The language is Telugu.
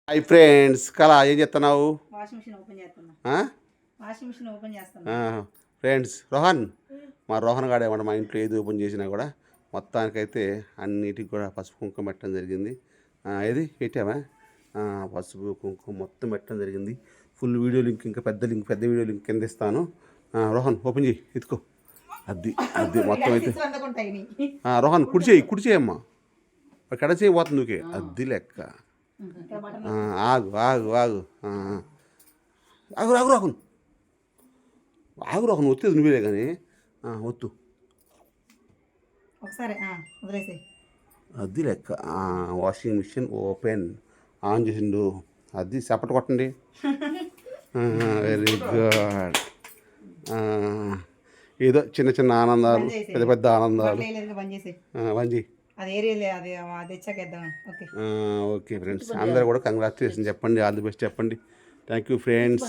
హాయ్ ఫ్రెండ్స్, కళ ఏం చేస్తున్నావు? వాషింగ్ మిషన్ ఓపెన్ చేస్తున్నా. వాషింగ్ మిషన్ ఓపెన్ చేస్తున్నా. ఫ్రెండ్స్, రోహన్ రోహన్ గాడు ఏమన్నా మా ఇంట్లో ఏది ఓపెన్ చేసినా కూడా మొత్తానికైతే అన్నిటికి కూడా పసుపు కుంకుమ పెట్టడం జరిగింది. ఏది పెట్టామా? పసుపు కుంకుమ మొత్తం పెట్టడం జరిగింది. ఫుల్ వీడియో లింక్, ఇంకా పెద్ద వీడియో లింక్ కింద ఇస్తాను. రోహన్ ఓపెన్ చేయి, ఎత్తుకో. అది మొత్తం అయితే రోహన్ కుడిచేయమ్మా, కడ చేయబోతుంది నువ్వుకే. అది లెక్క. ఆగు ఆగు ఆగు ఆగు ఆగు రాకును ఆగు రాకును వచ్చేది నువ్వే కానీ వద్దు. ఒకసారి వదిలేసి అది లెక్క. వాషింగ్ మిషన్ ఓపెన్ ఆన్ చేసిండు. అది చప్పట కొట్టండి. Very good. ఏదో చిన్న చిన్న ఆనందాలు, పెద్ద ఆనందాలు. బంద్ చేయి. ఓకే ఫ్రెండ్స్, అందరూ కూడా కంగ్రాచులేషన్ చెప్పండి, ఆల్ ది బెస్ట్ చెప్పండి. Thank you friends.